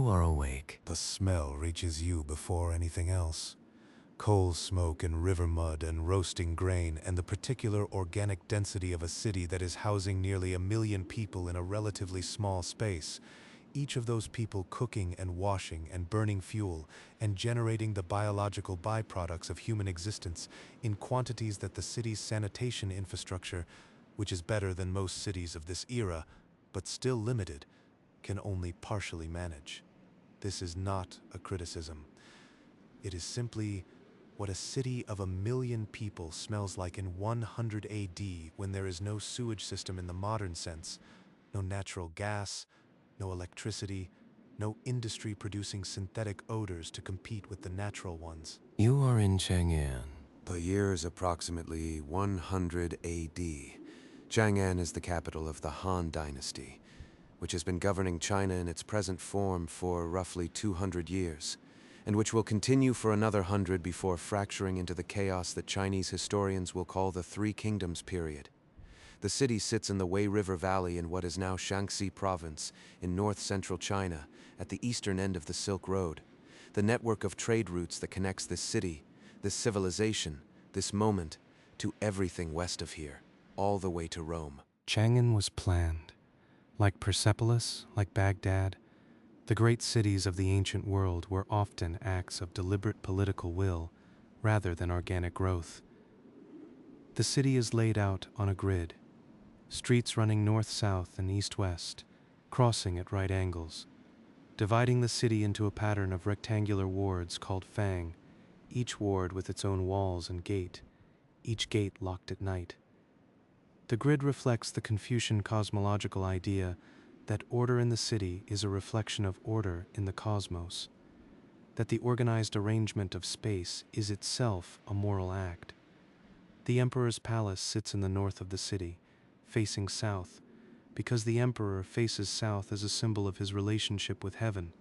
You are awake. The smell reaches you before anything else. Coal smoke and river mud and roasting grain and the particular organic density of a city that is housing nearly 1 million people in a relatively small space. Each of those people cooking and washing and burning fuel and generating the biological byproducts of human existence in quantities that the city's sanitation infrastructure, which is better than most cities of this era, but still limited, can only partially manage. This is not a criticism. It is simply what a city of 1 million people smells like in 100 AD when there is no sewage system in the modern sense, no natural gas, no electricity, no industry producing synthetic odors to compete with the natural ones. You are in Chang'an. The year is approximately 100 AD. Chang'an is the capital of the Han Dynasty, which has been governing China in its present form for roughly 200 years, and which will continue for another 100 before fracturing into the chaos that Chinese historians will call the Three Kingdoms period. The city sits in the Wei River Valley in what is now Shaanxi Province in north-central China, at the eastern end of the Silk Road. The network of trade routes that connects this city, this civilization, this moment, to everything west of here, all the way to Rome. Chang'an was planned. Like Persepolis, like Baghdad, the great cities of the ancient world were often acts of deliberate political will rather than organic growth. The city is laid out on a grid, streets running north-south and east-west, crossing at right angles, dividing the city into a pattern of rectangular wards called fang, each ward with its own walls and gate, each gate locked at night. The grid reflects the Confucian cosmological idea that order in the city is a reflection of order in the cosmos, that the organized arrangement of space is itself a moral act. The emperor's palace sits in the north of the city, facing south, because the emperor faces south as a symbol of his relationship with heaven,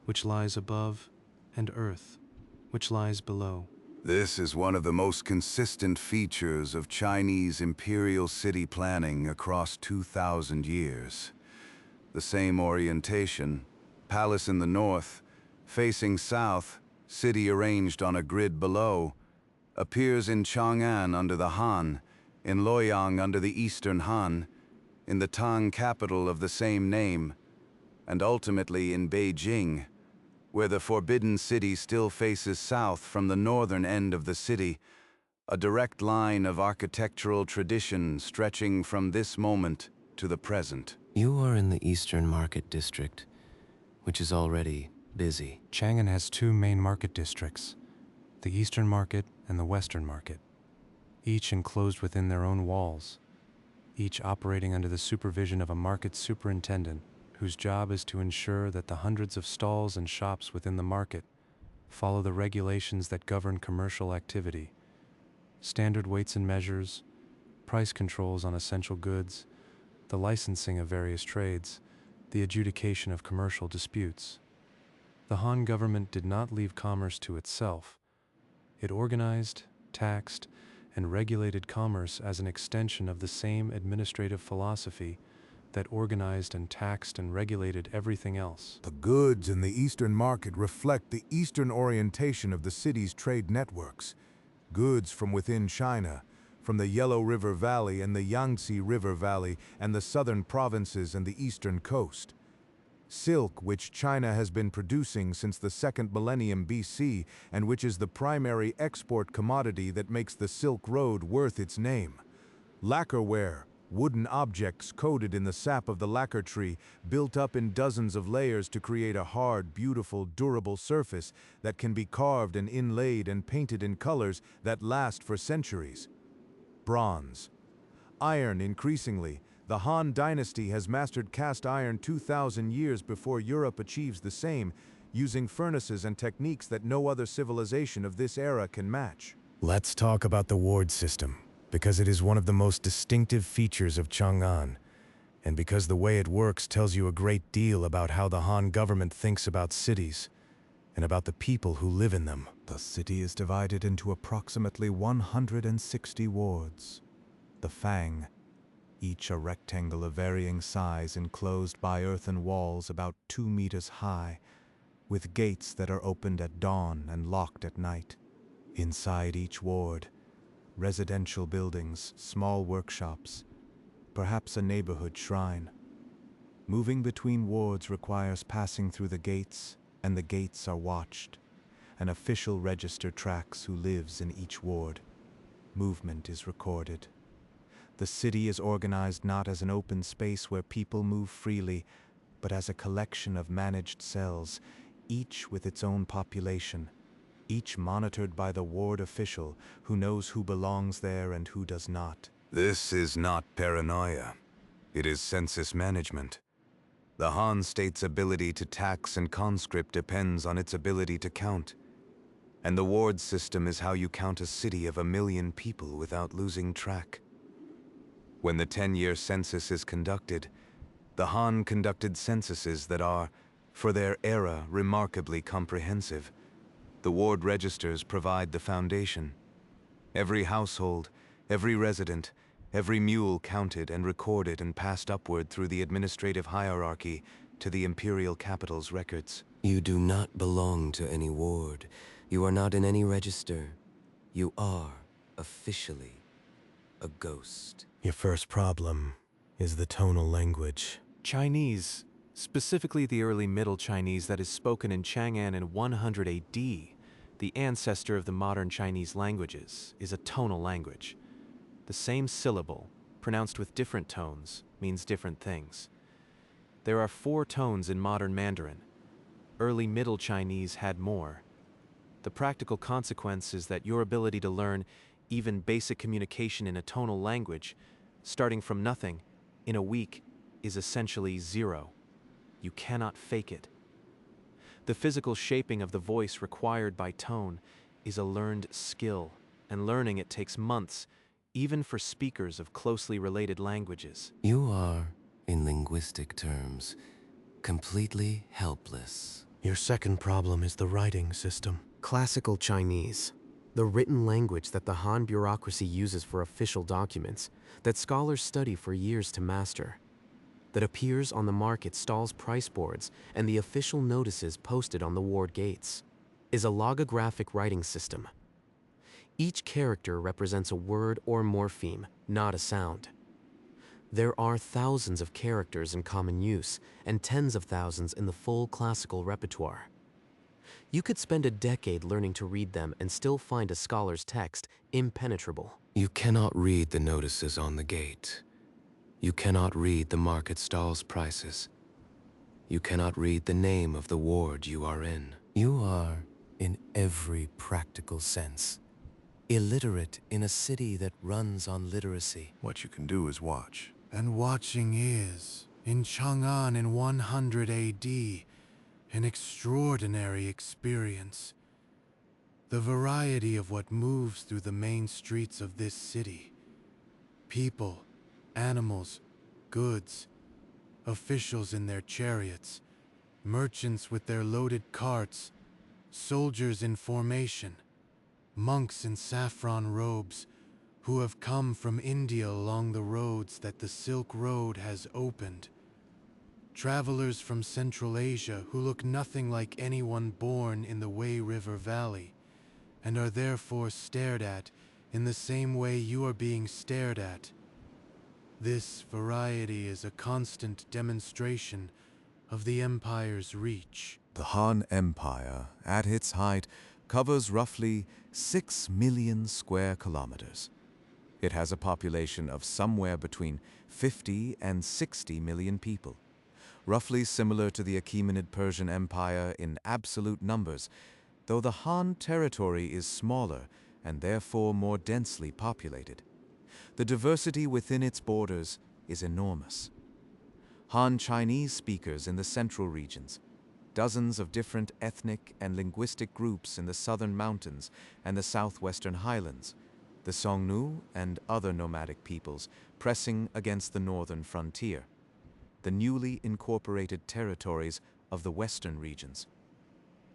which lies above, and earth, which lies below. This is one of the most consistent features of Chinese imperial city planning across 2,000 years. The same orientation, palace in the north, facing south, city arranged on a grid below, appears in Chang'an under the Han, in Luoyang under the Eastern Han, in the Tang capital of the same name, and ultimately in Beijing, where the Forbidden City still faces south from the northern end of the city, a direct line of architectural tradition stretching from this moment to the present. You are in the Eastern Market District, which is already busy. Chang'an has two main market districts, the Eastern Market and the Western Market, each enclosed within their own walls, each operating under the supervision of a market superintendent whose job is to ensure that the hundreds of stalls and shops within the market follow the regulations that govern commercial activity, standard weights and measures, price controls on essential goods, the licensing of various trades, the adjudication of commercial disputes. The Han government did not leave commerce to itself. It organized, taxed, and regulated commerce as an extension of the same administrative philosophy that organized and taxed and regulated everything else. The goods in the Eastern Market reflect the Eastern orientation of the city's trade networks. Goods from within China, from the Yellow River Valley and the Yangtze River Valley and the southern provinces and the eastern coast. Silk, which China has been producing since the 2nd millennium BC and which is the primary export commodity that makes the Silk Road worth its name. Lacquerware, wooden objects coated in the sap of the lacquer tree, built up in dozens of layers to create a hard, beautiful, durable surface that can be carved and inlaid and painted in colors that last for centuries. Bronze. Iron increasingly. The Han Dynasty has mastered cast iron 2,000 years before Europe achieves the same, using furnaces and techniques that no other civilization of this era can match. Let's talk about the ward system, because it is one of the most distinctive features of Chang'an, and because the way it works tells you a great deal about how the Han government thinks about cities, and about the people who live in them. The city is divided into approximately 160 wards. The Fang, each a rectangle of varying size enclosed by earthen walls about 2 meters high, with gates that are opened at dawn and locked at night. Inside each ward, residential buildings, small workshops, perhaps a neighborhood shrine. Moving between wards requires passing through the gates, and the gates are watched. An official register tracks who lives in each ward. Movement is recorded. The city is organized not as an open space where people move freely, but as a collection of managed cells, each with its own population, each monitored by the ward official who knows who belongs there and who does not. This is not paranoia. It is census management. The Han state's ability to tax and conscript depends on its ability to count. And the ward system is how you count a city of 1 million people without losing track. When the 10-year census is conducted, the Han conducted censuses that are, for their era, remarkably comprehensive. The ward registers provide the foundation. Every household, every resident, every mule counted and recorded and passed upward through the administrative hierarchy to the imperial capital's records. You do not belong to any ward. You are not in any register. You are, officially, a ghost. Your first problem is the tonal language. Chinese, specifically the early Middle Chinese that is spoken in Chang'an in 100 AD, the ancestor of the modern Chinese languages, is a tonal language. The same syllable, pronounced with different tones, means different things. There are 4 tones in modern Mandarin. Early Middle Chinese had more. The practical consequence is that your ability to learn even basic communication in a tonal language, starting from nothing, in a week, is essentially 0. You cannot fake it. The physical shaping of the voice required by tone is a learned skill, and learning it takes months, even for speakers of closely related languages. You are, in linguistic terms, completely helpless. Your second problem is the writing system. Classical Chinese, the written language that the Han bureaucracy uses for official documents, that scholars study for years to master, that appears on the market stalls' price boards and the official notices posted on the ward gates, is a logographic writing system. Each character represents a word or morpheme, not a sound. There are thousands of characters in common use and tens of thousands in the full classical repertoire. You could spend a decade learning to read them and still find a scholar's text impenetrable. You cannot read the notices on the gate. You cannot read the market stalls' prices. You cannot read the name of the ward you are in. You are, in every practical sense, illiterate in a city that runs on literacy. What you can do is watch. And watching is, in Chang'an in 100 AD, an extraordinary experience. The variety of what moves through the main streets of this city. People, animals, goods, officials in their chariots, merchants with their loaded carts, soldiers in formation, monks in saffron robes, who have come from India along the roads that the Silk Road has opened. Travelers from Central Asia who look nothing like anyone born in the Wei River Valley, and are therefore stared at in the same way you are being stared at. This variety is a constant demonstration of the Empire's reach. The Han Empire, at its height, covers roughly 6 million square kilometers. It has a population of somewhere between 50 and 60 million people, roughly similar to the Achaemenid Persian Empire in absolute numbers, though the Han territory is smaller and therefore more densely populated. The diversity within its borders is enormous. Han Chinese speakers in the central regions, dozens of different ethnic and linguistic groups in the southern mountains and the southwestern highlands, the Songnu and other nomadic peoples pressing against the northern frontier, the newly incorporated territories of the western regions,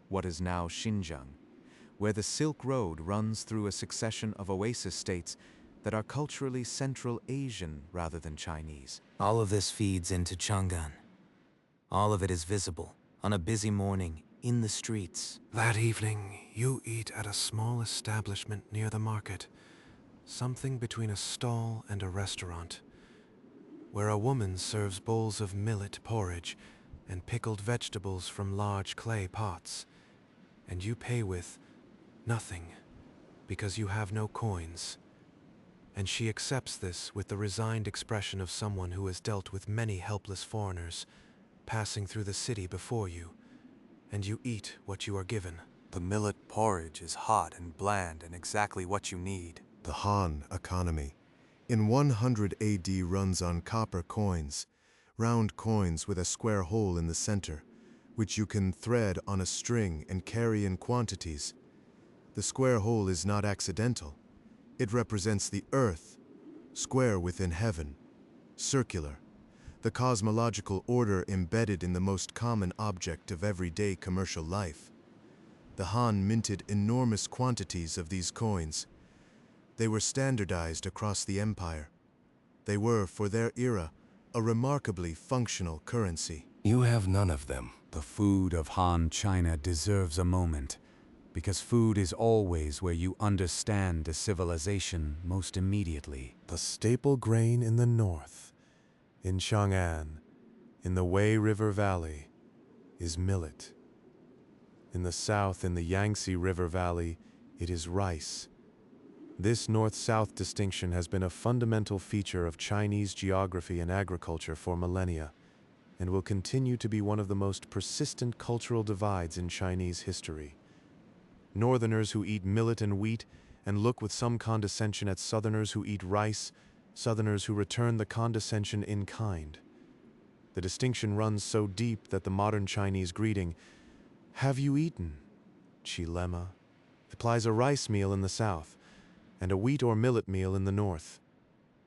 what is now Xinjiang, where the Silk Road runs through a succession of oasis states that are culturally Central Asian rather than Chinese. All of this feeds into Chang'an. All of it is visible, on a busy morning, in the streets. That evening, you eat at a small establishment near the market, something between a stall and a restaurant, where a woman serves bowls of millet porridge and pickled vegetables from large clay pots, and you pay with nothing because you have no coins. And she accepts this with the resigned expression of someone who has dealt with many helpless foreigners passing through the city before you, and you eat what you are given. The millet porridge is hot and bland and exactly what you need. The Han economy in 100 AD runs on copper coins, round coins with a square hole in the center, which you can thread on a string and carry in quantities. The square hole is not accidental. It represents the earth, square within heaven, circular, the cosmological order embedded in the most common object of everyday commercial life. The Han minted enormous quantities of these coins. They were standardized across the empire. They were, for their era, a remarkably functional currency. You have none of them. The food of Han China deserves a moment, because food is always where you understand a civilization most immediately. The staple grain in the north, in Chang'an, in the Wei River Valley, is millet. In the south, in the Yangtze River Valley, it is rice. This north-south distinction has been a fundamental feature of Chinese geography and agriculture for millennia, and will continue to be one of the most persistent cultural divides in Chinese history. Northerners who eat millet and wheat and look with some condescension at Southerners who eat rice, Southerners who return the condescension in kind. The distinction runs so deep that the modern Chinese greeting, "Have you eaten?" Chilema, implies a rice meal in the south and a wheat or millet meal in the north,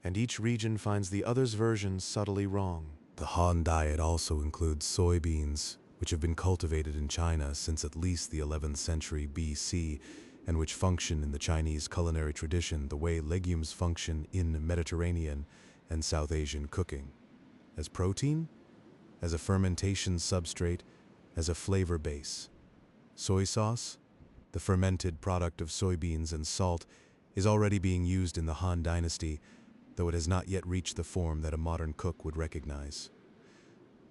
and each region finds the other's version subtly wrong. The Han diet also includes soybeans, which have been cultivated in China since at least the 11th century BC, and which function in the Chinese culinary tradition the way legumes function in Mediterranean and South Asian cooking. As protein, as a fermentation substrate, as a flavor base. Soy sauce, the fermented product of soybeans and salt, is already being used in the Han Dynasty, though it has not yet reached the form that a modern cook would recognize.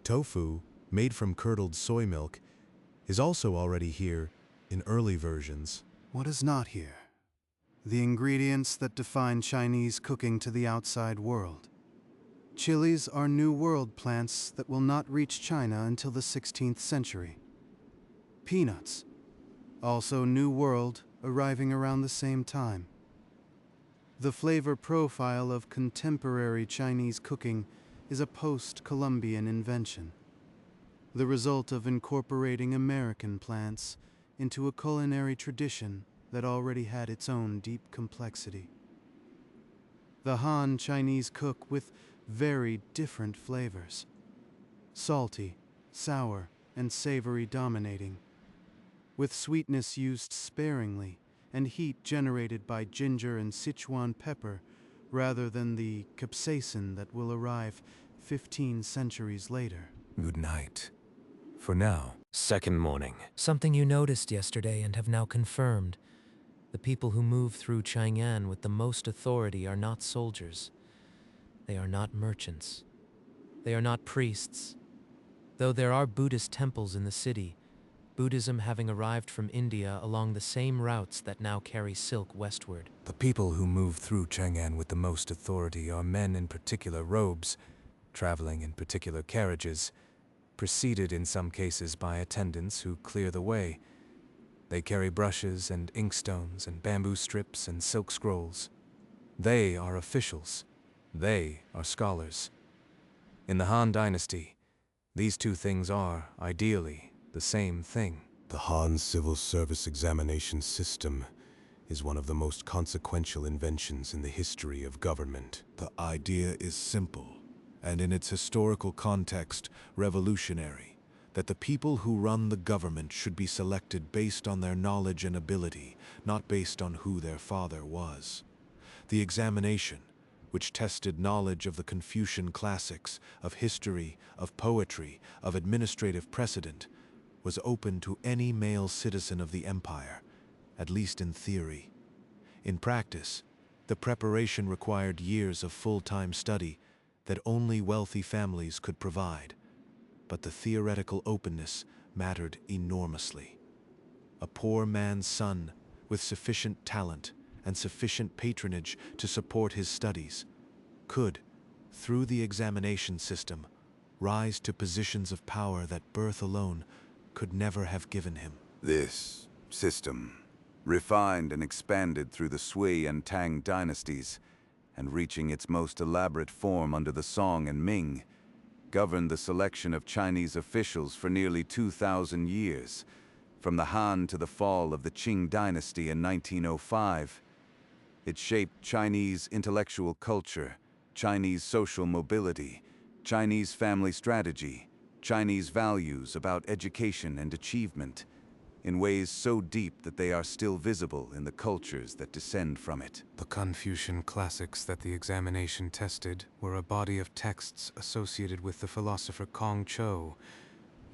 Tofu, made from curdled soy milk, is also already here in early versions. What is not here? The ingredients that define Chinese cooking to the outside world. Chilies are New World plants that will not reach China until the 16th century. Peanuts, also New World, arriving around the same time. The flavor profile of contemporary Chinese cooking is a post-Columbian invention, the result of incorporating American plants into a culinary tradition that already had its own deep complexity. The Han Chinese cook with very different flavors, salty, sour, and savory dominating, with sweetness used sparingly and heat generated by ginger and Sichuan pepper rather than the capsaicin that will arrive 15 centuries later. Good night. For now. Second morning. Something you noticed yesterday and have now confirmed. The people who move through Chang'an with the most authority are not soldiers. They are not merchants. They are not priests. Though there are Buddhist temples in the city, Buddhism having arrived from India along the same routes that now carry silk westward. The people who move through Chang'an with the most authority are men in particular robes, traveling in particular carriages, preceded in some cases by attendants who clear the way. They carry brushes and inkstones and bamboo strips and silk scrolls. They are officials. They are scholars. In the Han Dynasty, these two things are, ideally, the same thing. The Han civil service examination system is one of the most consequential inventions in the history of government. The idea is simple, and in its historical context, revolutionary, that the people who run the government should be selected based on their knowledge and ability, not based on who their father was. The examination, which tested knowledge of the Confucian classics, of history, of poetry, of administrative precedent, was open to any male citizen of the empire, at least in theory. In practice, the preparation required years of full-time study that only wealthy families could provide, but the theoretical openness mattered enormously. A poor man's son, with sufficient talent and sufficient patronage to support his studies, could, through the examination system, rise to positions of power that birth alone could never have given him. This system, refined and expanded through the Sui and Tang dynasties, and reaching its most elaborate form under the Song and Ming, governed the selection of Chinese officials for nearly 2,000 years, from the Han to the fall of the Qing dynasty in 1905. It shaped Chinese intellectual culture, Chinese social mobility, Chinese family strategy, Chinese values about education and achievement, in ways so deep that they are still visible in the cultures that descend from it. The Confucian classics that the examination tested were a body of texts associated with the philosopher Kong Cho,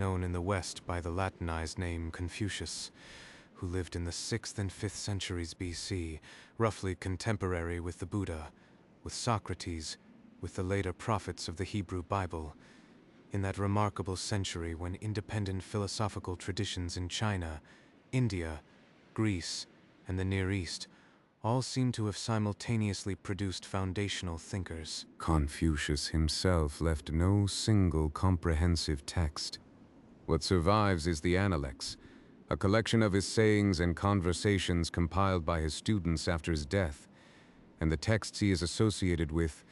known in the West by the Latinized name Confucius, who lived in the 6th and 5th centuries BC, roughly contemporary with the Buddha, with Socrates, with the later prophets of the Hebrew Bible. In that remarkable century when independent philosophical traditions in China, India, Greece, and the Near East all seem to have simultaneously produced foundational thinkers. Confucius himself left no single comprehensive text. What survives is the Analects, a collection of his sayings and conversations compiled by his students after his death, and the texts he is associated with,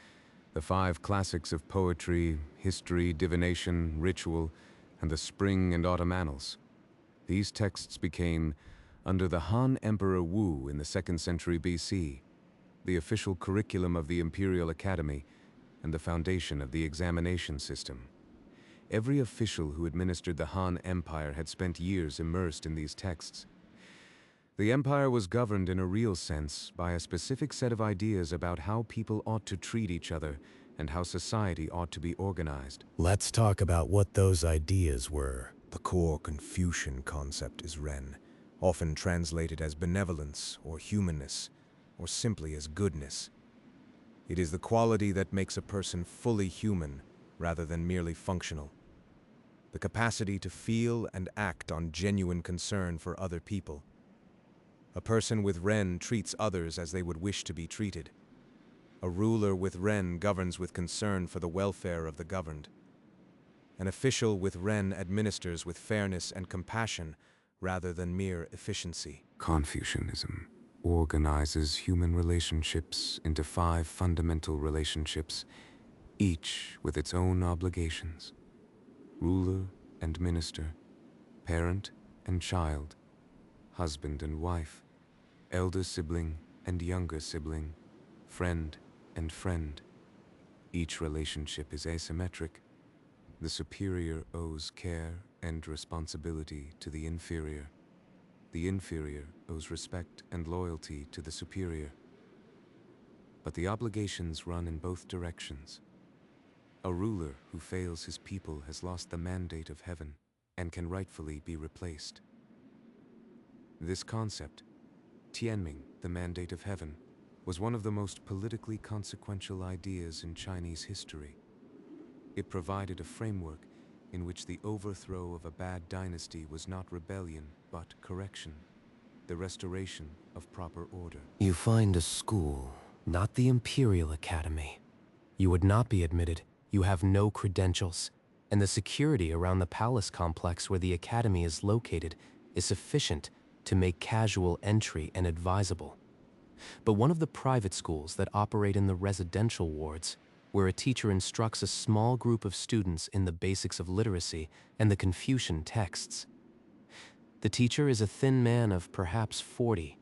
the 5 classics of poetry, history, divination, ritual, and the spring and autumn annals. These texts became, under the Han Emperor Wu in the 2nd century BC, the official curriculum of the Imperial Academy and the foundation of the examination system. Every official who administered the Han Empire had spent years immersed in these texts. The empire was governed in a real sense by a specific set of ideas about how people ought to treat each other and how society ought to be organized. Let's talk about what those ideas were. The core Confucian concept is Ren, often translated as benevolence or humanness, or simply as goodness. It is the quality that makes a person fully human rather than merely functional. The capacity to feel and act on genuine concern for other people. A person with Ren treats others as they would wish to be treated. A ruler with Ren governs with concern for the welfare of the governed. An official with Ren administers with fairness and compassion rather than mere efficiency. Confucianism organizes human relationships into 5 fundamental relationships, each with its own obligations. Ruler and minister, parent and child, husband and wife, elder sibling and younger sibling, friend and friend. Each relationship is asymmetric. The superior owes care and responsibility to the inferior. The inferior owes respect and loyalty to the superior. But the obligations run in both directions. A ruler who fails his people has lost the mandate of heaven and can rightfully be replaced. This concept, Tianming, the mandate of heaven, was one of the most politically consequential ideas in Chinese history. It provided a framework in which the overthrow of a bad dynasty was not rebellion, but correction, the restoration of proper order. You find a school, not the Imperial Academy. You would not be admitted. You have no credentials, and the security around the palace complex where the academy is located is sufficient to make casual entry inadvisable. But one of the private schools that operate in the residential wards, where a teacher instructs a small group of students in the basics of literacy and the Confucian texts. The teacher is a thin man of perhaps 40,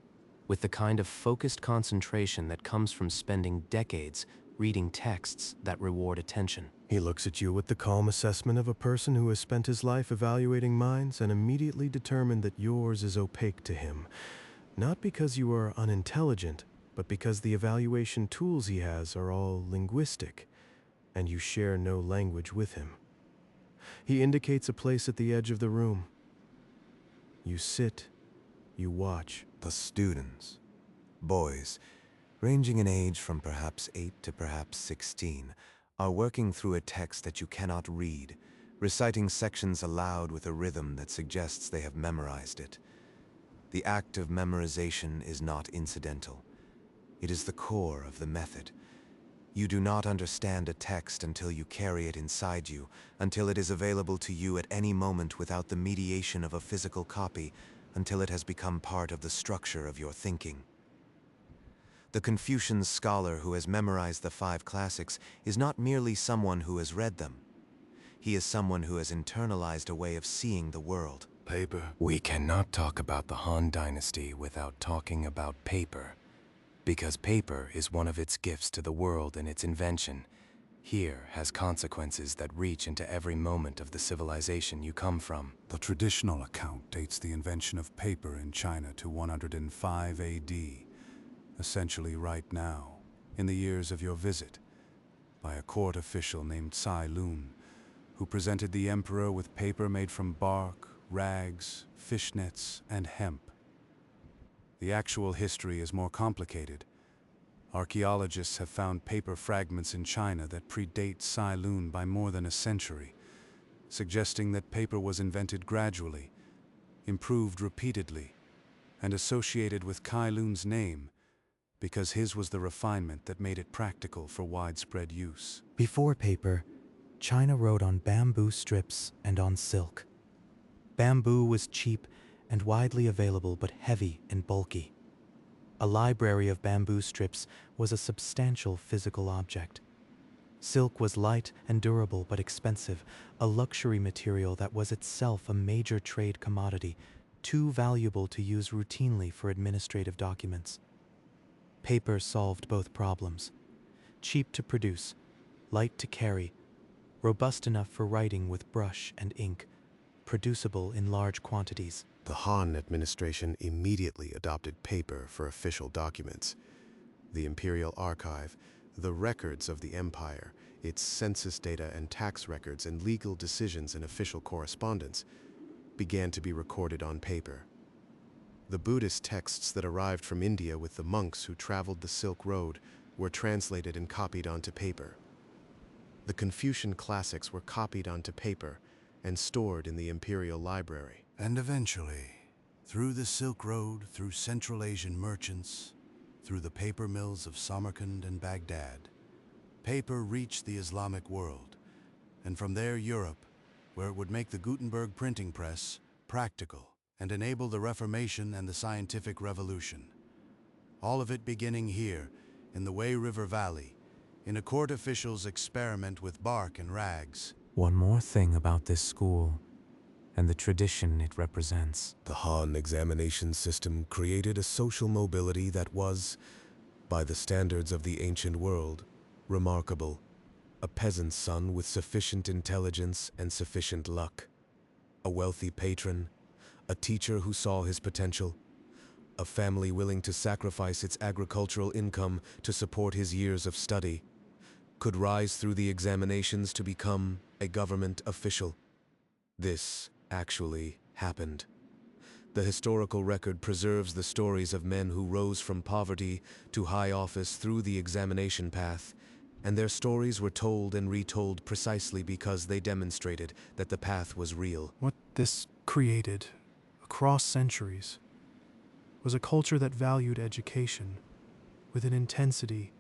with the kind of focused concentration that comes from spending decades reading texts that reward attention. He looks at you with the calm assessment of a person who has spent his life evaluating minds and immediately determined that yours is opaque to him. Not because you are unintelligent, but because the evaluation tools he has are all linguistic, and you share no language with him. He indicates a place at the edge of the room. You sit, you watch. The students, boys, ranging in age from perhaps 8 to perhaps 16, are working through a text that you cannot read, reciting sections aloud with a rhythm that suggests they have memorized it. The act of memorization is not incidental. It is the core of the method. You do not understand a text until you carry it inside you, until it is available to you at any moment without the mediation of a physical copy, until it has become part of the structure of your thinking. The Confucian scholar who has memorized the 5 classics is not merely someone who has read them. He is someone who has internalized a way of seeing the world. Paper. We cannot talk about the Han Dynasty without talking about paper, because paper is one of its gifts to the world, and its invention here has consequences that reach into every moment of the civilization you come from. The traditional account dates the invention of paper in China to 105 AD, essentially right now, in the years of your visit, by a court official named Cai Lun, who presented the emperor with paper made from bark, rags, fishnets, and hemp. The actual history is more complicated. Archaeologists have found paper fragments in China that predate Cai Lun by more than a century, suggesting that paper was invented gradually, improved repeatedly, and associated with Cai Lun's name, because his was the refinement that made it practical for widespread use. Before paper, China wrote on bamboo strips and on silk. Bamboo was cheap and widely available, but heavy and bulky. A library of bamboo strips was a substantial physical object. Silk was light and durable but expensive, a luxury material that was itself a major trade commodity, too valuable to use routinely for administrative documents. Paper solved both problems. Cheap to produce, light to carry, robust enough for writing with brush and ink, producible in large quantities. The Han administration immediately adopted paper for official documents. The Imperial Archive, the records of the empire, its census data and tax records and legal decisions and official correspondence, began to be recorded on paper. The Buddhist texts that arrived from India with the monks who traveled the Silk Road were translated and copied onto paper. The Confucian classics were copied onto paper and stored in the Imperial Library. And eventually, through the Silk Road, through Central Asian merchants, through the paper mills of Samarkand and Baghdad, paper reached the Islamic world, and from there Europe, where it would make the Gutenberg printing press practical and enable the Reformation and the scientific revolution. All of it beginning here, in the Wei River Valley, in a court official's experiment with bark and rags. One more thing about this school, and the tradition it represents. The Han examination system created a social mobility that was, by the standards of the ancient world, remarkable. A peasant's son with sufficient intelligence and sufficient luck. A wealthy patron, a teacher who saw his potential, a family willing to sacrifice its agricultural income to support his years of study, could rise through the examinations to become a government official. This actually happened. The historical record preserves the stories of men who rose from poverty to high office through the examination path, and their stories were told and retold precisely because they demonstrated that the path was real. What this created, across centuries, was a culture that valued education with an intensity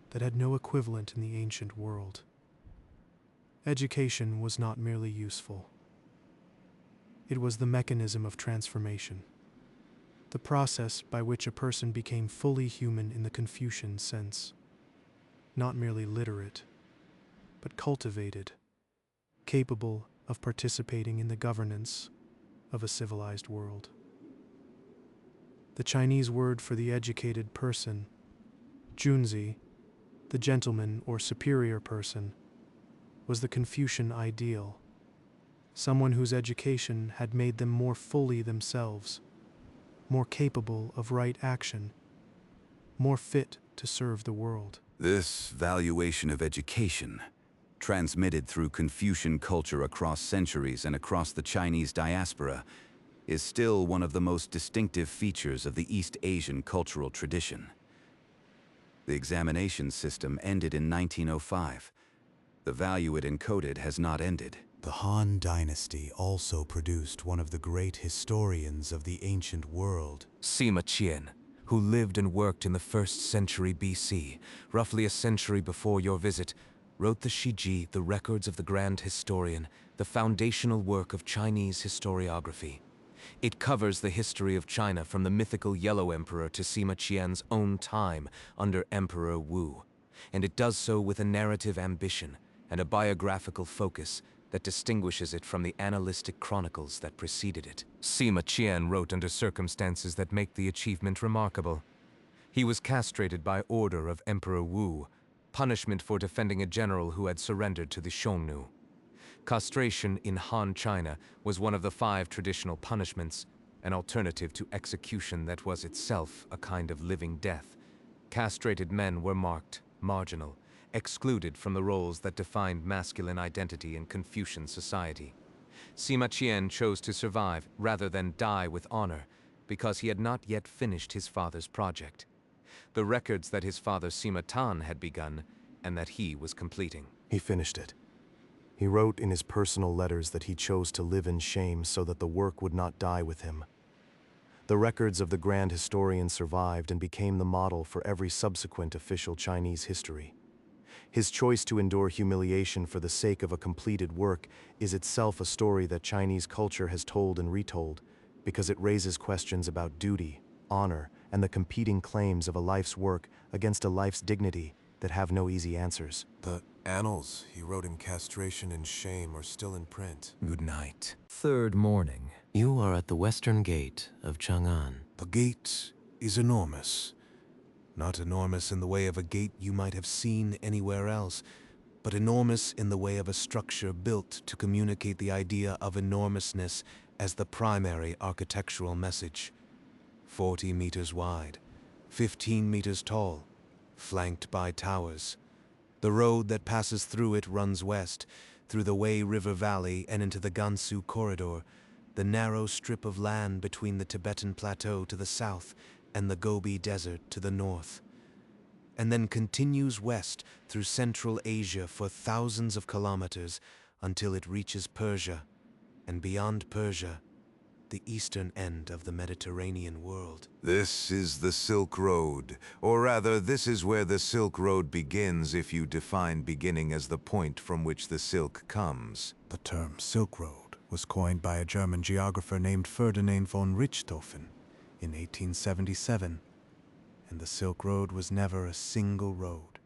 that had no equivalent in the ancient world. Education was not merely useful. It was the mechanism of transformation, the process by which a person became fully human in the Confucian sense, not merely literate, but cultivated, capable of participating in the governance of a civilized world. The Chinese word for the educated person, Junzi, the gentleman or superior person, was the Confucian ideal, someone whose education had made them more fully themselves, more capable of right action, more fit to serve the world. This valuation of education, transmitted through Confucian culture across centuries and across the Chinese diaspora, is still one of the most distinctive features of the East Asian cultural tradition. The examination system ended in 1905. The value it encoded has not ended. The Han Dynasty also produced one of the great historians of the ancient world, Sima Qian, who lived and worked in the 1st century BC, roughly a century before your visit, wrote the Shiji, the Records of the Grand Historian, the foundational work of Chinese historiography. It covers the history of China from the mythical Yellow Emperor to Sima Qian's own time under Emperor Wu, and it does so with a narrative ambition and a biographical focus that distinguishes it from the annalistic chronicles that preceded it. Sima Qian wrote under circumstances that make the achievement remarkable. He was castrated by order of Emperor Wu, punishment for defending a general who had surrendered to the Xiongnu. Castration in Han China was one of the 5 traditional punishments, an alternative to execution that was itself a kind of living death. Castrated men were marked marginal, excluded from the roles that defined masculine identity in Confucian society. Sima Qian chose to survive rather than die with honor because he had not yet finished his father's project, the records that his father Sima Tan had begun and that he was completing. He finished it. He wrote in his personal letters that he chose to live in shame so that the work would not die with him. The records of the Grand Historian survived and became the model for every subsequent official Chinese history. His choice to endure humiliation for the sake of a completed work is itself a story that Chinese culture has told and retold, because it raises questions about duty, honor, and the competing claims of a life's work against a life's dignity that have no easy answers. The annals he wrote in castration and shame are still in print. Good night. 3rd morning. You are at the western gate of Chang'an. The gate is enormous. Not enormous in the way of a gate you might have seen anywhere else, but enormous in the way of a structure built to communicate the idea of enormousness as the primary architectural message. 40 meters wide, 15 meters tall, flanked by towers. The road that passes through it runs west, through the Wei River Valley and into the Gansu Corridor, the narrow strip of land between the Tibetan Plateau to the south and the Gobi Desert to the north, and then continues west through Central Asia for thousands of kilometers until it reaches Persia, and beyond Persia, the eastern end of the Mediterranean world. This is the Silk Road, or rather, this is where the Silk Road begins if you define beginning as the point from which the silk comes. The term Silk Road was coined by a German geographer named Ferdinand von Richthofen in 1877, and the Silk Road was never a single road.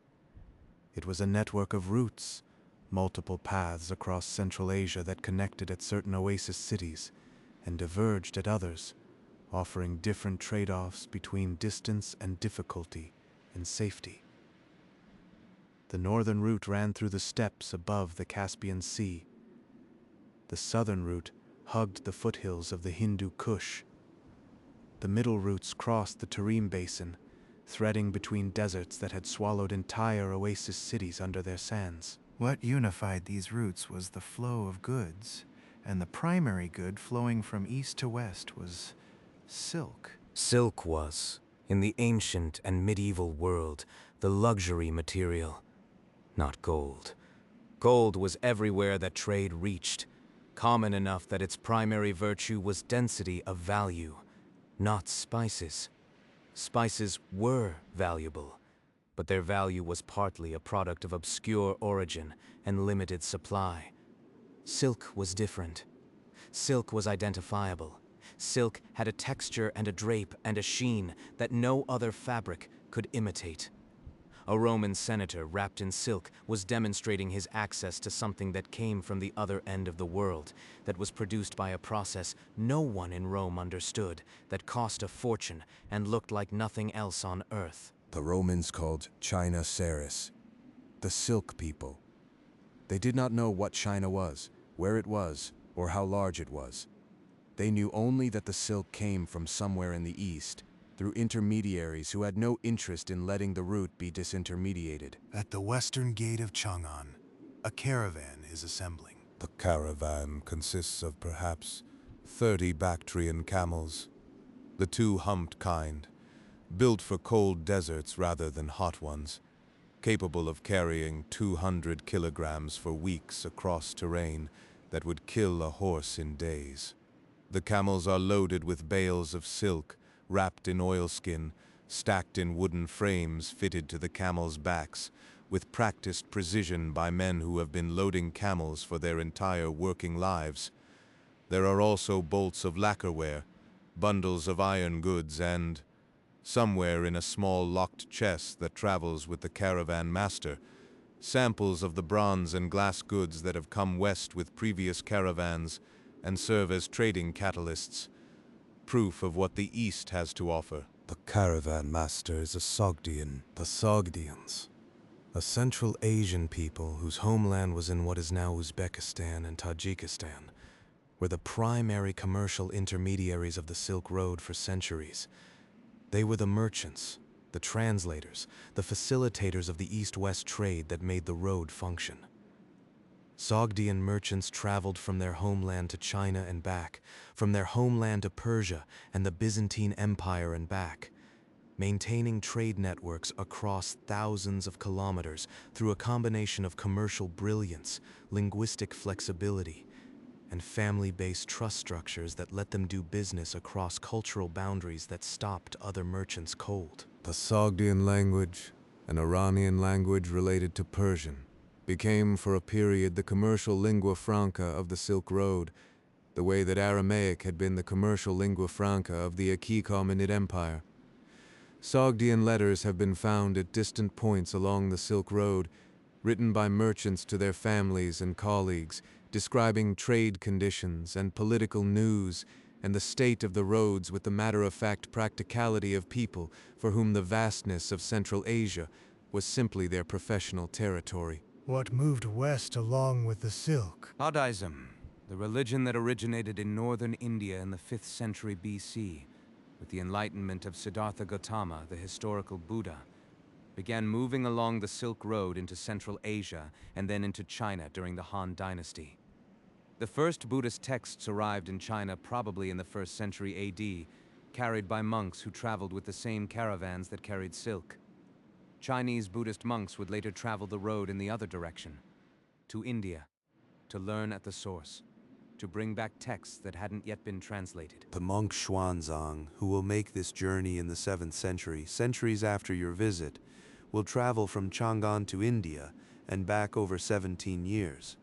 It was a network of routes, multiple paths across Central Asia that connected at certain oasis cities and diverged at others, offering different trade-offs between distance and difficulty and safety. The northern route ran through the steppes above the Caspian Sea. The southern route hugged the foothills of the Hindu Kush. The middle routes crossed the Tarim Basin, threading between deserts that had swallowed entire oasis cities under their sands. What unified these routes was the flow of goods, and the primary good flowing from east to west was silk. Silk was, in the ancient and medieval world, the luxury material, not gold. Gold was everywhere that trade reached, common enough that its primary virtue was density of value, not spices. Spices were valuable, but their value was partly a product of obscure origin and limited supply. Silk was different. Silk was identifiable. Silk had a texture and a drape and a sheen that no other fabric could imitate. A Roman senator wrapped in silk was demonstrating his access to something that came from the other end of the world, that was produced by a process no one in Rome understood, that cost a fortune and looked like nothing else on earth. The Romans called China Ceres, the silk people. They did not know what China was, where it was, or how large it was. They knew only that the silk came from somewhere in the east, through intermediaries who had no interest in letting the route be disintermediated. At the western gate of Chang'an, a caravan is assembling. The caravan consists of perhaps 30 Bactrian camels, the two humped kind, built for cold deserts rather than hot ones, capable of carrying 200 kilograms for weeks across terrain that would kill a horse in days. The camels are loaded with bales of silk, wrapped in oilskin, stacked in wooden frames fitted to the camels' backs, with practiced precision by men who have been loading camels for their entire working lives. There are also bolts of lacquerware, bundles of iron goods, and, somewhere in a small locked chest that travels with the caravan master, samples of the bronze and glass goods that have come west with previous caravans and serve as trading catalysts, proof of what the East has to offer. The caravan master is a Sogdian. The Sogdians, a Central Asian people whose homeland was in what is now Uzbekistan and Tajikistan, were the primary commercial intermediaries of the Silk Road for centuries. They were the merchants, the translators, the facilitators of the East-West trade that made the road function. Sogdian merchants traveled from their homeland to China and back, from their homeland to Persia and the Byzantine Empire and back, maintaining trade networks across thousands of kilometers through a combination of commercial brilliance, linguistic flexibility, and family-based trust structures that let them do business across cultural boundaries that stopped other merchants cold. The Sogdian language, an Iranian language related to Persian, became for a period the commercial lingua franca of the Silk Road, the way that Aramaic had been the commercial lingua franca of the Achaemenid Empire. Sogdian letters have been found at distant points along the Silk Road, written by merchants to their families and colleagues, describing trade conditions and political news and the state of the roads with the matter-of-fact practicality of people for whom the vastness of Central Asia was simply their professional territory. What moved west along with the silk? Buddhism, the religion that originated in northern India in the 5th century BC, with the enlightenment of Siddhartha Gautama, the historical Buddha, began moving along the Silk Road into Central Asia and then into China during the Han Dynasty. The first Buddhist texts arrived in China probably in the 1st century AD, carried by monks who traveled with the same caravans that carried silk. Chinese Buddhist monks would later travel the road in the other direction, to India, to learn at the source, to bring back texts that hadn't yet been translated. The monk Xuanzang, who will make this journey in the 7th century, centuries after your visit, will travel from Chang'an to India and back over 17 years,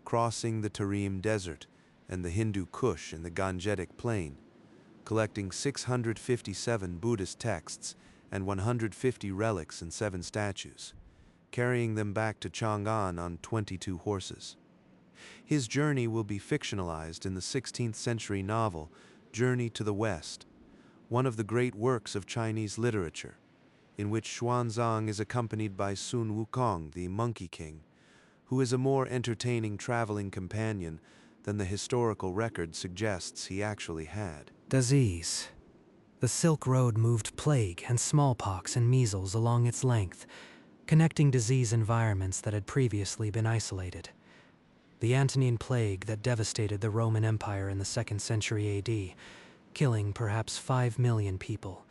crossing the Tarim Desert and the Hindu Kush in the Gangetic Plain, collecting 657 Buddhist texts and 150 relics and 7 statues, carrying them back to Chang'an on 22 horses. His journey will be fictionalized in the 16th century novel Journey to the West, one of the great works of Chinese literature, in which Xuanzang is accompanied by Sun Wukong, the Monkey King, who is a more entertaining traveling companion than the historical record suggests he actually had. Disease. The Silk Road moved plague and smallpox and measles along its length, connecting disease environments that had previously been isolated. The Antonine Plague that devastated the Roman Empire in the 2nd century AD, killing perhaps 5 million people,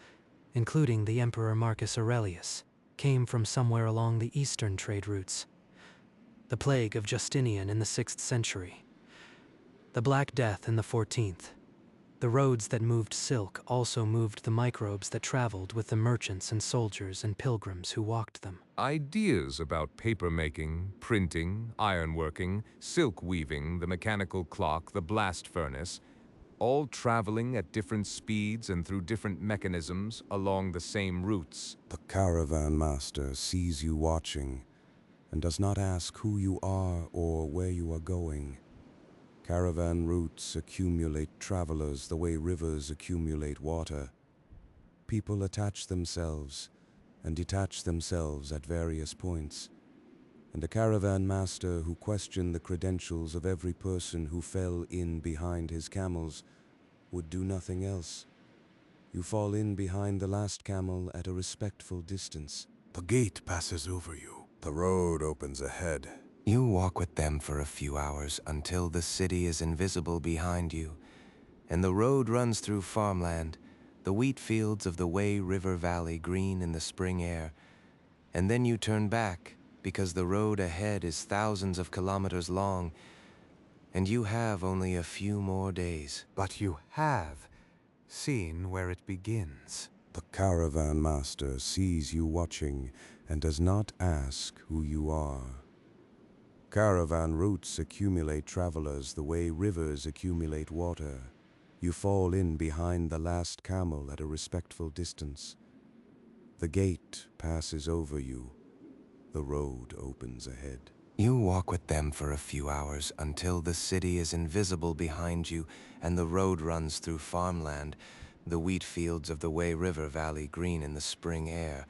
including the Emperor Marcus Aurelius, came from somewhere along the eastern trade routes. The Plague of Justinian in the 6th century. The Black Death in the 14th. The roads that moved silk also moved the microbes that traveled with the merchants and soldiers and pilgrims who walked them. Ideas about paper-making, printing, ironworking, silk weaving, the mechanical clock, the blast furnace, all traveling at different speeds and through different mechanisms along the same routes. The caravan master sees you watching and does not ask who you are or where you are going. Caravan routes accumulate travelers the way rivers accumulate water. People attach themselves and detach themselves at various points, and a caravan master who questioned the credentials of every person who fell in behind his camels would do nothing else. You fall in behind the last camel at a respectful distance. The gate passes over you. The road opens ahead. You walk with them for a few hours until the city is invisible behind you, And the road runs through farmland, the wheat fields of the Wei River Valley green in the spring air. And then you turn back, because the road ahead is thousands of kilometers long, and you have only a few more days. But you have seen where it begins. The caravan master sees you watching and does not ask who you are. Caravan routes accumulate travelers the way rivers accumulate water. You fall in behind the last camel at a respectful distance. The gate passes over you. The road opens ahead. You walk with them for a few hours until the city is invisible behind you and the road runs through farmland, the wheat fields of the Wei River Valley green in the spring air.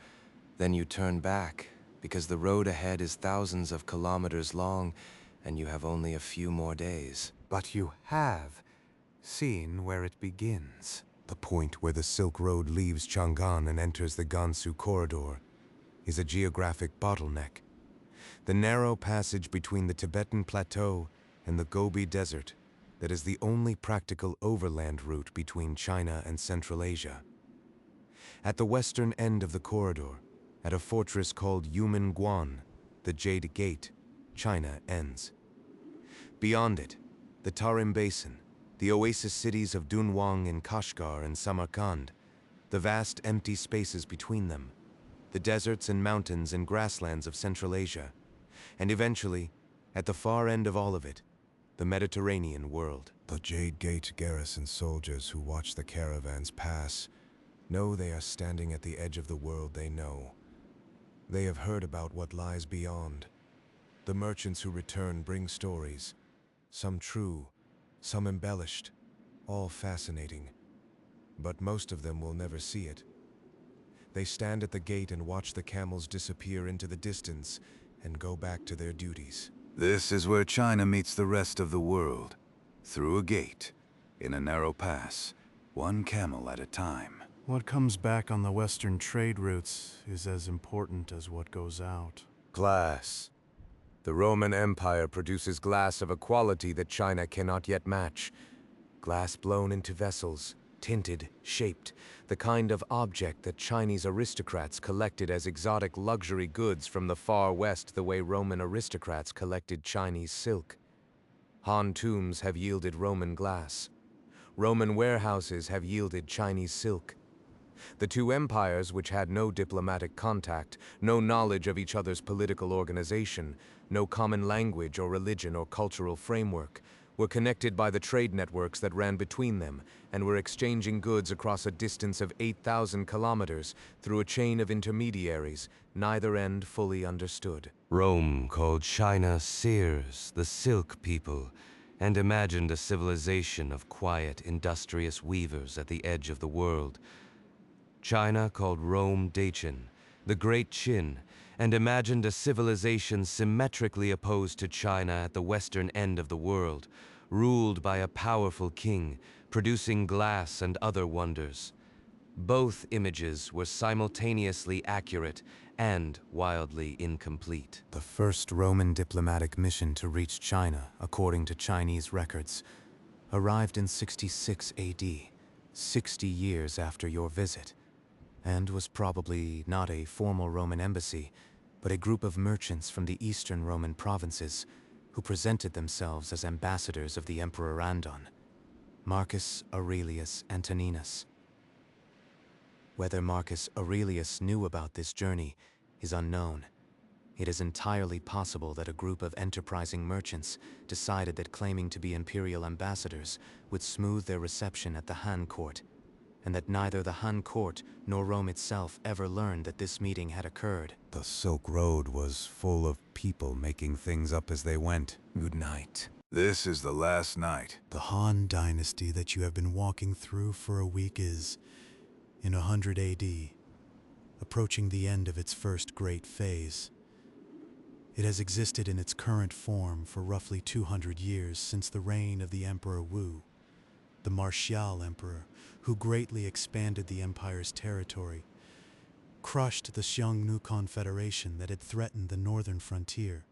Then you turn back, because the road ahead is thousands of kilometers long, and you have only a few more days. But you have seen where it begins. The point where the Silk Road leaves Chang'an and enters the Gansu corridor is a geographic bottleneck. The narrow passage between the Tibetan Plateau and the Gobi Desert that is the only practical overland route between China and Central Asia. At the western end of the corridor, at a fortress called Guan, the Jade Gate, China ends. Beyond it, the Tarim Basin, the oasis cities of Dunhuang and Kashgar and Samarkand, the vast empty spaces between them, the deserts and mountains and grasslands of Central Asia, and eventually, at the far end of all of it, the Mediterranean world. The Jade Gate garrison soldiers who watch the caravans pass know they are standing at the edge of the world they know. They have heard about what lies beyond. The merchants who return bring stories, some true, some embellished, all fascinating. But most of them will never see it. They stand at the gate and watch the camels disappear into the distance and go back to their duties. This is where China meets the rest of the world. Through a gate, in a narrow pass, one camel at a time. What comes back on the Western trade routes is as important as what goes out. Glass. The Roman Empire produces glass of a quality that China cannot yet match. Glass blown into vessels, tinted, shaped, the kind of object that Chinese aristocrats collected as exotic luxury goods from the far west the way Roman aristocrats collected Chinese silk. Han tombs have yielded Roman glass. Roman warehouses have yielded Chinese silk. The two empires, which had no diplomatic contact, no knowledge of each other's political organization, no common language or religion or cultural framework, were connected by the trade networks that ran between them and were exchanging goods across a distance of 8,000 kilometers through a chain of intermediaries, neither end fully understood. Rome called China Seers, the Silk People, and imagined a civilization of quiet, industrious weavers at the edge of the world. China called Rome Dachin, the Great Qin, and imagined a civilization symmetrically opposed to China at the western end of the world, ruled by a powerful king, producing glass and other wonders. Both images were simultaneously accurate and wildly incomplete. The first Roman diplomatic mission to reach China, according to Chinese records, arrived in 66 AD, 60 years after your visit, and was probably not a formal Roman embassy, but a group of merchants from the eastern Roman provinces who presented themselves as ambassadors of the Emperor Andon, Marcus Aurelius Antoninus. Whether Marcus Aurelius knew about this journey is unknown. It is entirely possible that a group of enterprising merchants decided that claiming to be imperial ambassadors would smooth their reception at the Han court, and that neither the Han court nor Rome itself ever learned that this meeting had occurred. The Silk Road was full of people making things up as they went. Good night. This is the last night. The Han Dynasty that you have been walking through for a week is, in 100 AD, approaching the end of its first great phase. It has existed in its current form for roughly 200 years since the reign of the Emperor Wu, the Martial Emperor, who greatly expanded the empire's territory, crushed the Xiongnu Confederation that had threatened the northern frontier,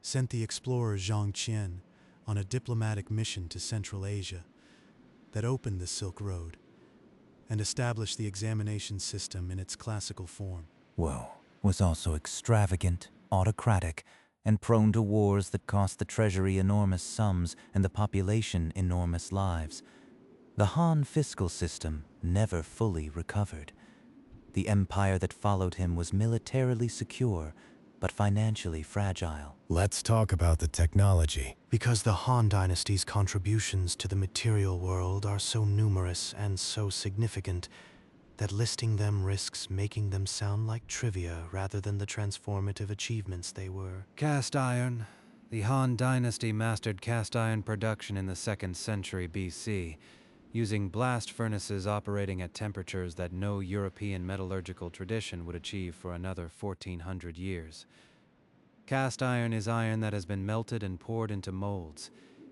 sent the explorer Zhang Qian on a diplomatic mission to Central Asia, that opened the Silk Road and established the examination system in its classical form. Wu was also extravagant, autocratic, and prone to wars that cost the treasury enormous sums and the population enormous lives. The Han fiscal system never fully recovered. The empire that followed him was militarily secure, but financially fragile. Let's talk about the technology. Because the Han Dynasty's contributions to the material world are so numerous and so significant that listing them risks making them sound like trivia rather than the transformative achievements they were. Cast iron. The Han Dynasty mastered cast iron production in the 2nd century BC, using blast furnaces operating at temperatures that no European metallurgical tradition would achieve for another 1400 years. Cast iron is iron that has been melted and poured into molds.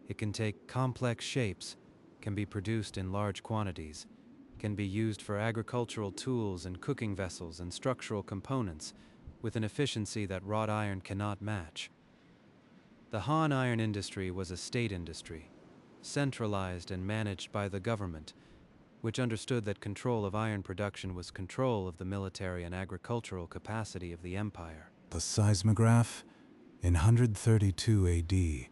It can take complex shapes, can be produced in large quantities, can be used for agricultural tools and cooking vessels and structural components, with an efficiency that wrought iron cannot match. The Han iron industry was a state industry, centralized and managed by the government, which understood that control of iron production was control of the military and agricultural capacity of the empire. The seismograph? In 132 AD,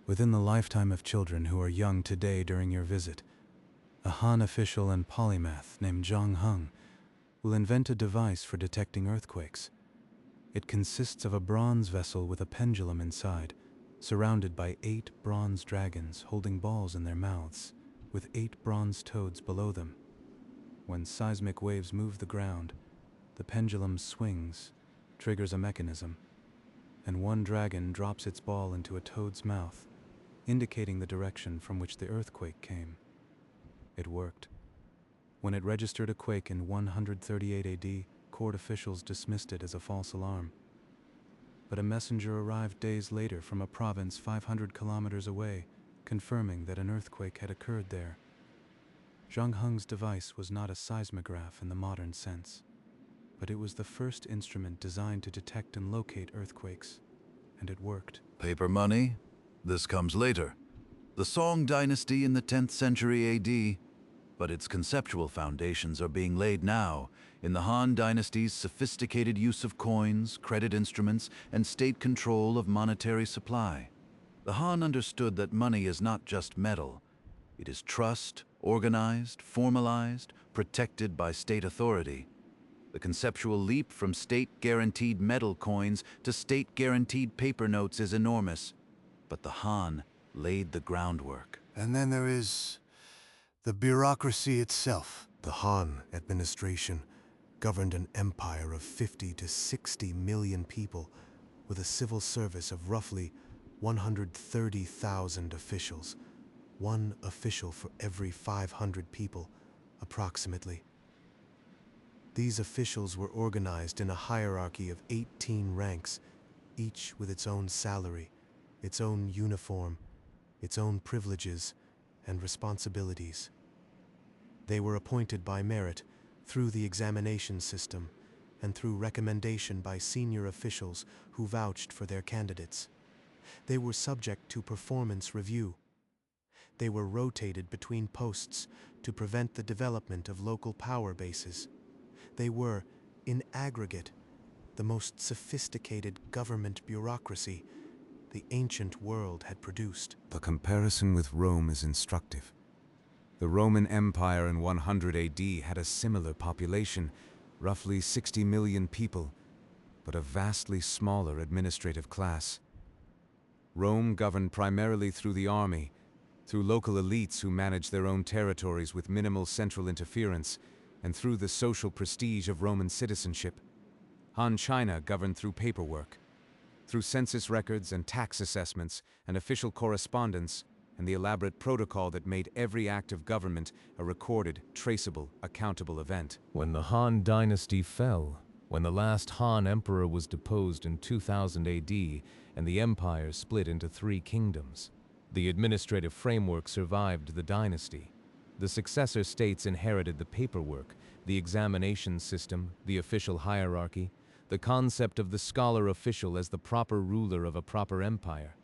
within the lifetime of children who are young today during your visit, a Han official and polymath named Chang'an will invent a device for detecting earthquakes. It consists of a bronze vessel with a pendulum inside, surrounded by 8 bronze dragons holding balls in their mouths, with 8 bronze toads below them. When seismic waves move the ground, the pendulum swings, triggers a mechanism, and one dragon drops its ball into a toad's mouth, indicating the direction from which the earthquake came. It worked. When it registered a quake in 138 AD, court officials dismissed it as a false alarm. But a messenger arrived days later from a province 500 kilometers away, confirming that an earthquake had occurred there. Zhang Heng's device was not a seismograph in the modern sense, but it was the first instrument designed to detect and locate earthquakes, and it worked. Paper money? This comes later. The Song Dynasty in the 10th century AD, but its conceptual foundations are being laid now in the Han Dynasty's sophisticated use of coins, credit instruments, and state control of monetary supply. The Han understood that money is not just metal. It is trust, organized, formalized, protected by state authority. The conceptual leap from state-guaranteed metal coins to state-guaranteed paper notes is enormous, but the Han laid the groundwork. And then there is the bureaucracy itself. The Han administration governed an empire of 50 to 60 million people with a civil service of roughly 130,000 officials, one official for every 500 people, approximately. These officials were organized in a hierarchy of 18 ranks, each with its own salary, its own uniform, its own privileges and responsibilities. They were appointed by merit through the examination system and through recommendation by senior officials who vouched for their candidates. They were subject to performance review. They were rotated between posts to prevent the development of local power bases. They were, in aggregate, the most sophisticated government bureaucracy the ancient world had produced. The comparison with Rome is instructive. The Roman Empire in 100 AD had a similar population, roughly 60 million people, but a vastly smaller administrative class. Rome governed primarily through the army, through local elites who managed their own territories with minimal central interference, and through the social prestige of Roman citizenship. Han China governed through paperwork, through census records and tax assessments and official correspondence, and the elaborate protocol that made every act of government a recorded, traceable, accountable event. When the Han Dynasty fell, when the last Han emperor was deposed in 2000 AD and the empire split into 3 kingdoms, the administrative framework survived the dynasty. The successor states inherited the paperwork, the examination system, the official hierarchy, the concept of the scholar official as the proper ruler of a proper empire.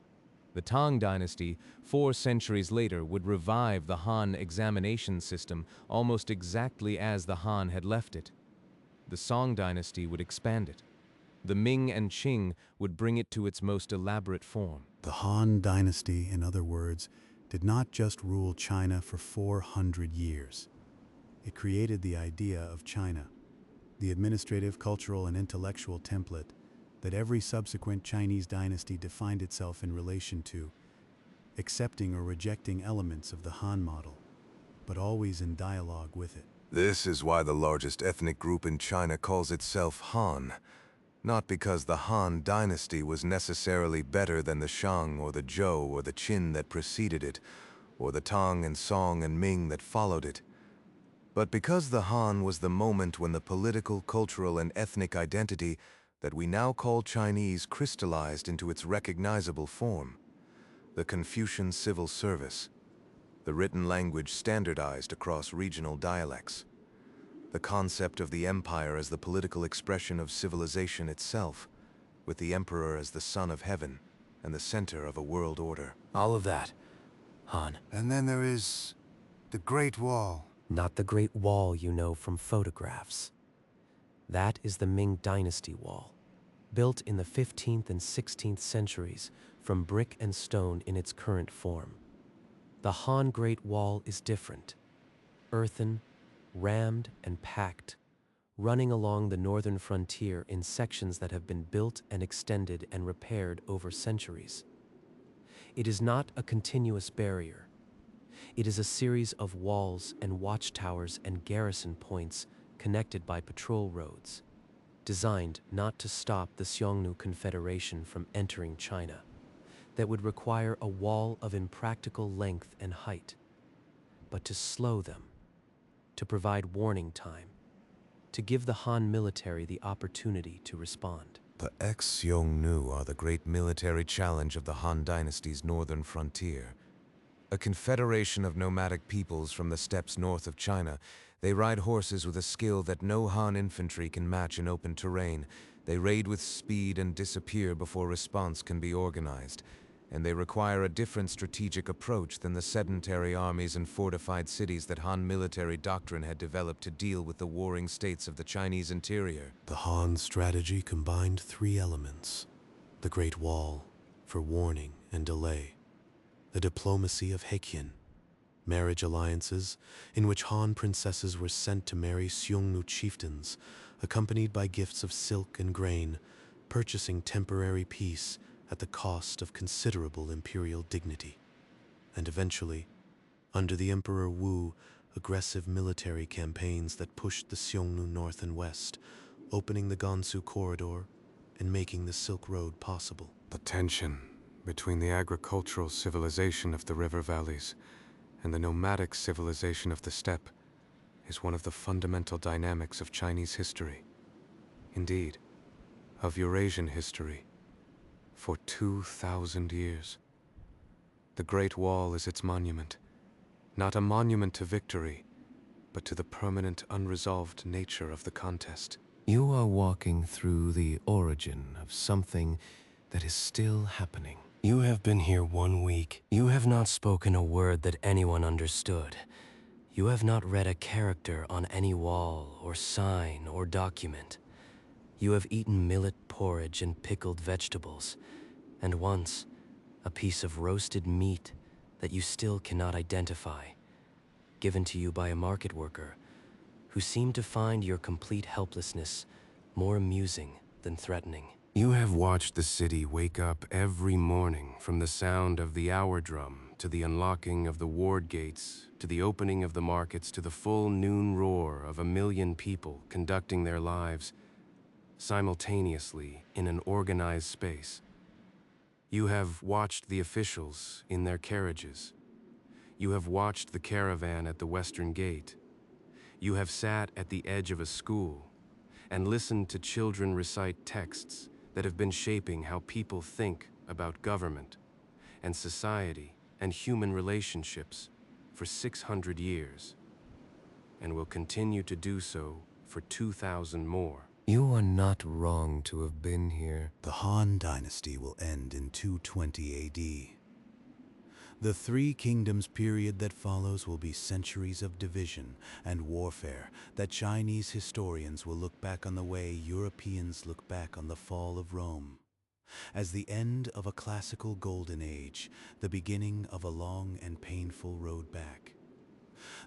The Tang Dynasty, 4 centuries later, would revive the Han examination system almost exactly as the Han had left it. The Song Dynasty would expand it. The Ming and Qing would bring it to its most elaborate form. The Han Dynasty, in other words, did not just rule China for 400 years. It created the idea of China, the administrative, cultural, and intellectual template that every subsequent Chinese dynasty defined itself in relation to, accepting or rejecting elements of the Han model, but always in dialogue with it. This is why the largest ethnic group in China calls itself Han. Not because the Han Dynasty was necessarily better than the Shang or the Zhou or the Qin that preceded it, or the Tang and Song and Ming that followed it, but because the Han was the moment when the political, cultural, and ethnic identity that we now call Chinese crystallized into its recognizable form. The Confucian civil service, the written language standardized across regional dialects, the concept of the empire as the political expression of civilization itself, with the emperor as the son of heaven and the center of a world order. All of that, Han. And then there is the Great Wall. Not the Great Wall you know from photographs. That is the Ming Dynasty Wall, built in the 15th and 16th centuries from brick and stone in its current form. The Han Great Wall is different. Earthen, rammed, and packed, running along the northern frontier in sections that have been built and extended and repaired over centuries. It is not a continuous barrier. It is a series of walls and watchtowers and garrison points connected by patrol roads, designed not to stop the Xiongnu Confederation from entering China, that would require a wall of impractical length and height, but to slow them, to provide warning time, to give the Han military the opportunity to respond. The ex-Xiongnu are the great military challenge of the Han Dynasty's northern frontier. A confederation of nomadic peoples from the steppes north of China. They ride horses with a skill that no Han infantry can match in open terrain. They raid with speed and disappear before response can be organized. And they require a different strategic approach than the sedentary armies and fortified cities that Han military doctrine had developed to deal with the warring states of the Chinese interior. The Han strategy combined 3 elements: the Great Wall, for warning and delay; the diplomacy of Heqian, marriage alliances in which Han princesses were sent to marry Xiongnu chieftains, accompanied by gifts of silk and grain, purchasing temporary peace at the cost of considerable imperial dignity; and eventually, under the Emperor Wu, aggressive military campaigns that pushed the Xiongnu north and west, opening the Gansu corridor and making the Silk Road possible. The tension between the agricultural civilization of the river valleys and the nomadic civilization of the steppe is one of the fundamental dynamics of Chinese history. Indeed, of Eurasian history. For 2,000 years. The Great Wall is its monument, not a monument to victory, but to the permanent, unresolved nature of the contest. You are walking through the origin of something that is still happening. You have been here 1 week. You have not spoken a word that anyone understood. You have not read a character on any wall or sign or document. You have eaten millet porridge and pickled vegetables, and once, a piece of roasted meat that you still cannot identify, given to you by a market worker who seemed to find your complete helplessness more amusing than threatening. You have watched the city wake up every morning, from the sound of the hour drum to the unlocking of the ward gates, to the opening of the markets, to the full noon roar of 1 million people conducting their lives simultaneously in an organized space. You have watched the officials in their carriages. You have watched the caravan at the western gate. You have sat at the edge of a school and listened to children recite texts that have been shaping how people think about government and society and human relationships for 600 years, and will continue to do so for 2,000 more. You are not wrong to have been here. The Han Dynasty will end in 220 AD. The Three Kingdoms period that follows will be centuries of division and warfare that Chinese historians will look back on the way Europeans look back on the fall of Rome. As the end of a classical golden age, the beginning of a long and painful road back.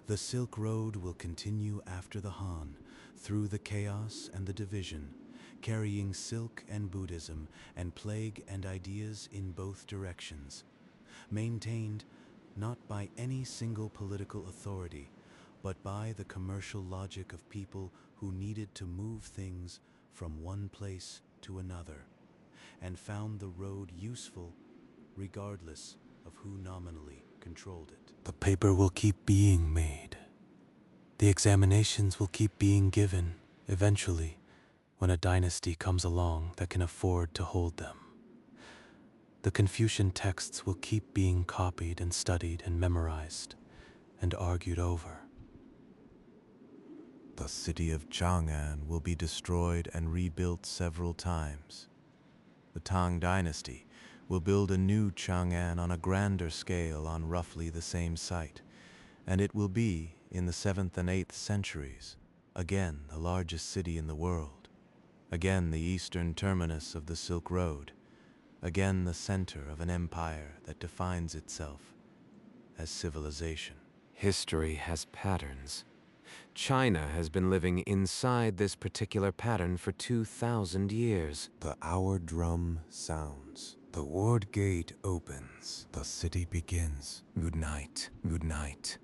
The Silk Road will continue after the Han, through the chaos and the division, carrying silk and Buddhism and plague and ideas in both directions, maintained not by any single political authority, but by the commercial logic of people who needed to move things from one place to another, and found the road useful regardless of who nominally controlled it. The paper will keep being made. The examinations will keep being given, eventually, when a dynasty comes along that can afford to hold them. The Confucian texts will keep being copied and studied and memorized and argued over. The city of Chang'an will be destroyed and rebuilt several times. The Tang Dynasty will build a new Chang'an on a grander scale on roughly the same site, and it will be, in the 7th and 8th centuries, again the largest city in the world, again the eastern terminus of the Silk Road, again the center of an empire that defines itself as civilization. History has patterns. China has been living inside this particular pattern for 2,000 years. The hour drum sounds. The ward gate opens. The city begins. Good night. Good night.